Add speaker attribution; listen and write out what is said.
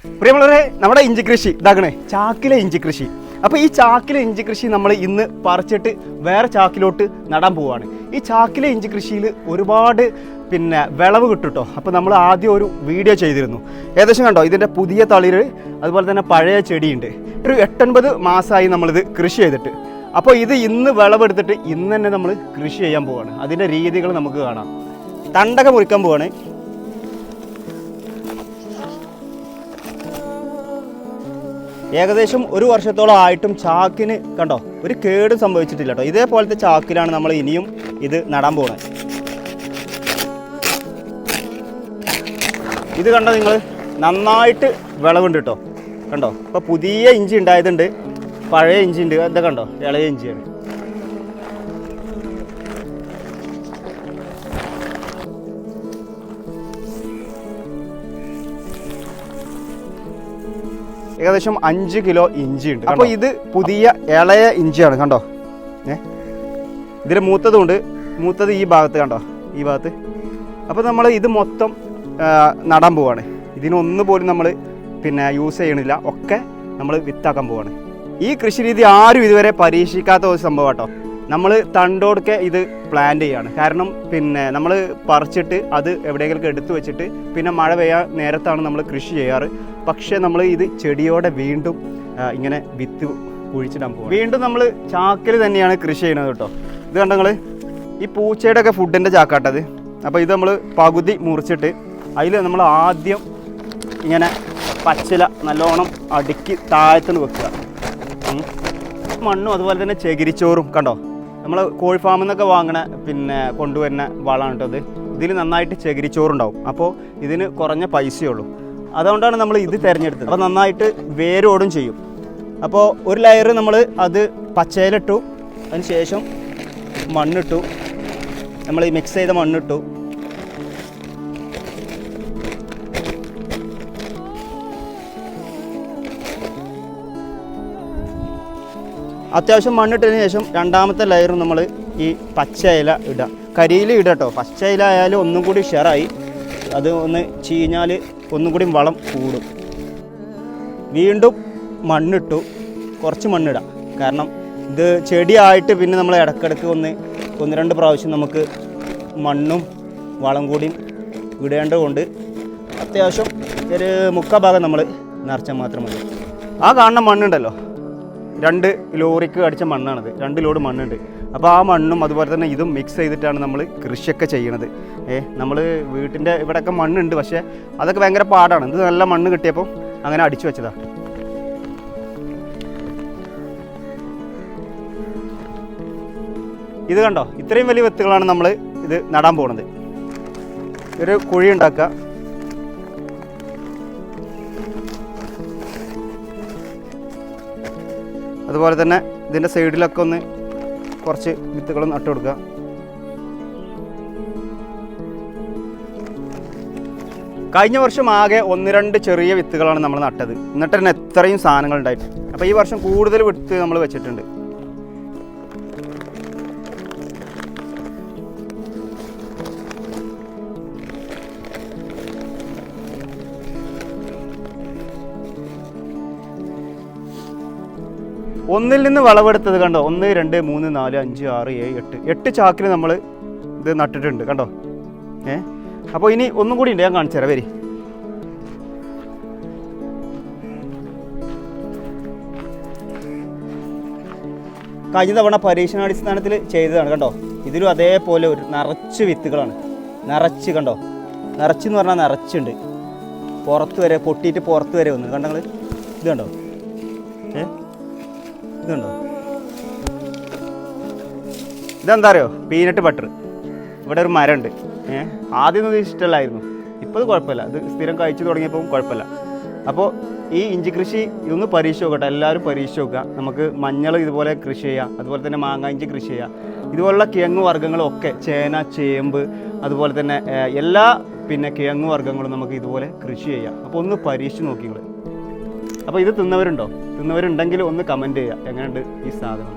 Speaker 1: പ്രിയമുള്ളവരെ, നമ്മുടെ ഇഞ്ചി കൃഷി ഇതാക്കണേ, ചാക്കിലെ ഇഞ്ചി കൃഷി. അപ്പോൾ ഈ ചാക്കിലെ ഇഞ്ചി കൃഷി നമ്മൾ ഇന്ന് പറിച്ചിട്ട് വേറെ ചാക്കിലോട്ട് നടാൻ പോവുകയാണ്. ഈ ചാക്കിലെ ഇഞ്ചി കൃഷിയിൽ ഒരുപാട് വിളവ് കിട്ടും കേട്ടോ. അപ്പോൾ നമ്മൾ ആദ്യം ഒരു വീഡിയോ ചെയ്തിരുന്നു. ഏകദേശം കണ്ടോ, ഇതിൻ്റെ പുതിയ തളിര് അതുപോലെ തന്നെ പഴയ ചെടിയുണ്ട്. ഒരു 8-9 മാസമായി നമ്മളിത് കൃഷി ചെയ്തിട്ട്. അപ്പോൾ ഇത് ഇന്ന് വിളവെടുത്തിട്ട് ഇന്ന് തന്നെ നമ്മൾ കൃഷി ചെയ്യാൻ പോവുകയാണ്. അതിൻ്റെ രീതികൾ നമുക്ക് കാണാം. തണ്ടൊക്കെ മുറിക്കാൻ പോവുകയാണ്. ഏകദേശം 1 വർഷത്തോളം ആയിട്ടും ചാക്കിന് കണ്ടോ ഒരു കേടും സംഭവിച്ചിട്ടില്ല കേട്ടോ. ഇതേപോലത്തെ ചാക്കിലാണ് നമ്മൾ ഇനിയും ഇത് നടാൻ പോകുന്നത്. ഇത് കണ്ടോ നിങ്ങൾ, നന്നായിട്ട് വിളവുണ്ട് കേട്ടോ. കണ്ടോ, ഇപ്പോൾ പുതിയ ഇഞ്ചി ഉണ്ടായതുണ്ട്, പഴയ ഇഞ്ചി ഉണ്ട്. എന്താ കണ്ടോ, ഇളയ ഇഞ്ചിയാണ്. ഏകദേശം 5 കിലോ ഇഞ്ചി ഉണ്ട്. അപ്പോൾ ഇത് പുതിയ ഇളയ ഇഞ്ചിയാണ്. കണ്ടോ, ഇതിൽ മൂത്തതുണ്ട്. മൂത്തത് ഈ ഭാഗത്ത് കണ്ടോ, ഈ ഭാഗത്ത്. അപ്പോൾ നമ്മൾ ഇത് മൊത്തം നടാൻ പോവാണ്. ഇതിനൊന്നും പോലും നമ്മൾ യൂസ് ചെയ്യണില്ല, ഒക്കെ നമ്മൾ വിത്താക്കാൻ പോവാണ്. ഈ കൃഷി രീതി ആരും ഇതുവരെ പരീക്ഷിക്കാത്ത ഒരു സംഭവം കേട്ടോ. നമ്മൾ തണ്ടോടൊക്കെ ഇത് പ്ലാന്റ് ചെയ്യാണ്. കാരണം നമ്മൾ പറിച്ചിട്ട് അത് എവിടെയെങ്കിലും എടുത്തു വെച്ചിട്ട് പിന്നെ മഴ പെയ്യാൻ നേരത്താണ് നമ്മൾ കൃഷി ചെയ്യാറ്. പക്ഷേ നമ്മൾ ഇത് ചെടിയോടെ വീണ്ടും ഇങ്ങനെ വിത്ത് കുഴിച്ചിടാൻ പോകും. വീണ്ടും നമ്മൾ ചാക്കിൽ തന്നെയാണ് കൃഷി ചെയ്യണത് കേട്ടോ. ഇത് കണ്ടോ നിങ്ങൾ, ഈ പൂച്ചയുടെ ഒക്കെ ഫുഡിൻ്റെ ചാക്കാട്ടത്. അപ്പോൾ ഇത് നമ്മൾ പകുതി മുറിച്ചിട്ട് അതിൽ നമ്മൾ ആദ്യം ഇങ്ങനെ പച്ചില നല്ലോണം അടുക്കി താഴത്തുനിന്ന് വെക്കുക. മണ്ണും അതുപോലെ തന്നെ ചകിരിച്ചോറും കണ്ടോ, നമ്മൾ കോഴി ഫാമിൽ നിന്നൊക്കെ വാങ്ങണ കൊണ്ടുവരുന്ന വളമാണ് കേട്ടോ. ഇതിൽ നന്നായിട്ട് ചകിരിച്ചോറുണ്ടാവും. അപ്പോൾ ഇതിന് കുറഞ്ഞ പൈസയുള്ളൂ. അതുകൊണ്ടാണ് നമ്മൾ ഇത് തിരഞ്ഞെടുത്തത്. അപ്പോൾ നന്നായിട്ട് വേരോടും ചെയ്യും. അപ്പോൾ ഒരു ലെയർ നമ്മൾ അത് പച്ചയിലിട്ടു, അതിന് ശേഷം മണ്ണിട്ടു, നമ്മൾ ഈ മിക്സ് ചെയ്ത മണ്ണിട്ടു. അത്യാവശ്യം മണ്ണിട്ടതിന് ശേഷം രണ്ടാമത്തെ ലെയറും നമ്മൾ ഈ പച്ച ഇല ഇടുക. കരിയിൽ ഇടുക കേട്ടോ. പച്ച ഇല ആയാലും ഒന്നും കൂടി ഷെയറായി, അത് ഒന്ന് ചീഞ്ഞാൽ ഒന്നും കൂടി വളം കൂടും. വീണ്ടും മണ്ണിട്ടു, കുറച്ച് മണ്ണിടാം. കാരണം ഇത് ചെടിയായിട്ട് പിന്നെ നമ്മൾ ഇടയ്ക്കിടയ്ക്ക് 1-2 പ്രാവശ്യം നമുക്ക് മണ്ണും വളം കൂടിയും ഇടേണ്ടതുകൊണ്ട് അത്യാവശ്യം ഒരു 3/4 ഭാഗം നമ്മൾ നിറച്ചാൽ മാത്രം മതി. ആ കാണുന്ന മണ്ണുണ്ടല്ലോ, 2 ലോറിക്ക് അടിച്ച മണ്ണാണത്. 2 ലോഡ് മണ്ണുണ്ട്. അപ്പോൾ ആ മണ്ണും അതുപോലെ തന്നെ ഇതും മിക്സ് ചെയ്തിട്ടാണ് നമ്മൾ കൃഷിയൊക്കെ ചെയ്യണത്. നമ്മൾ വീട്ടിൻ്റെ ഇവിടെയൊക്കെ മണ്ണുണ്ട്, പക്ഷേ അതൊക്കെ ഭയങ്കര പാടാണ്. ഇത് നല്ല മണ്ണ് കിട്ടിയപ്പോൾ അങ്ങനെ അടിച്ചു വെച്ചതാണ്. ഇത് കണ്ടോ, ഇത്രയും വലിയ വിത്തുകളാണ് നമ്മൾ ഇത് നടാൻ പോകുന്നത്. ഒരു കുഴി ഉണ്ടാക്കുക. അതുപോലെ തന്നെ ഇതിൻ്റെ സൈഡിലൊക്കെ ഒന്ന് കുറച്ച് വിത്തുകൾ നട്ടു കൊടുക്കുക. കഴിഞ്ഞ വർഷം ആകെ 1-2 ചെറിയ വിത്തുകളാണ് നമ്മൾ നട്ടത്. എന്നിട്ട് തന്നെ എത്രയും സാധനങ്ങൾ ഉണ്ടായിട്ട്. അപ്പോൾ ഈ വർഷം കൂടുതൽ വിത്ത് നമ്മൾ വെച്ചിട്ടുണ്ട്. ഒന്നിൽ നിന്ന് വിളവെടുത്തത് കണ്ടോ, 1, 2, 3, 4, 5, 6, 7, 8 ചാക്കിൽ നമ്മൾ ഇത് നട്ടിട്ടുണ്ട് കണ്ടോ. അപ്പോൾ ഇനി ഒന്നും കൂടി ഉണ്ട്, ഞാൻ കാണിച്ചു തരാം. വരി. കഴിഞ്ഞ തവണ പരീക്ഷണാടിസ്ഥാനത്തിൽ ചെയ്തതാണ് കണ്ടോ. ഇതിലും അതേപോലെ ഒരു നിറച്ച് വിത്തുകളാണ്. നിറച്ച് കണ്ടോ, നിറച്ചെന്ന് പറഞ്ഞാൽ നിറച്ചുണ്ട്. പുറത്ത് വരെ പൊട്ടിയിട്ട് പുറത്ത് വരെ വന്നു കണ്ടോ നിങ്ങൾ. ഇത് കണ്ടോ, ഇതുണ്ടോ. ഇതെന്താ അറിയോ, പീനട്ട് ബട്ടർ. ഇവിടെ ഒരു മരമുണ്ട്. ആദ്യമൊന്നും ഇത് ഇഷ്ടമല്ലായിരുന്നു, ഇപ്പോൾ ഇത് കുഴപ്പമില്ല. ഇത് സ്ഥിരം കഴിച്ചു തുടങ്ങിയപ്പോൾ കുഴപ്പമില്ല. അപ്പോൾ ഈ ഇഞ്ചി കൃഷി ഇതൊന്ന് പരീക്ഷിച്ച് നോക്കട്ടെ. എല്ലാവരും പരീക്ഷിച്ച് നോക്കുക. നമുക്ക് മഞ്ഞൾ ഇതുപോലെ കൃഷി ചെയ്യാം, അതുപോലെ തന്നെ മാങ്ങ ഇഞ്ചി കൃഷി ചെയ്യാം. ഇതുപോലുള്ള കിഴങ്ങ് വർഗ്ഗങ്ങളും ഒക്കെ, ചേന, ചേമ്പ്, അതുപോലെ തന്നെ എല്ലാ കിഴങ്ങ് വർഗ്ഗങ്ങളും നമുക്ക് ഇതുപോലെ കൃഷി ചെയ്യാം. അപ്പോൾ ഒന്ന് പരീക്ഷിച്ച് നോക്കി നിങ്ങൾ. അപ്പോൾ ഇത് തിന്നവരുണ്ടോ? തിന്നവരുണ്ടെങ്കിൽ ഒന്ന് കമൻറ്റ് ചെയ്യുക, എങ്ങനെയുണ്ട് ഈ സാധനം.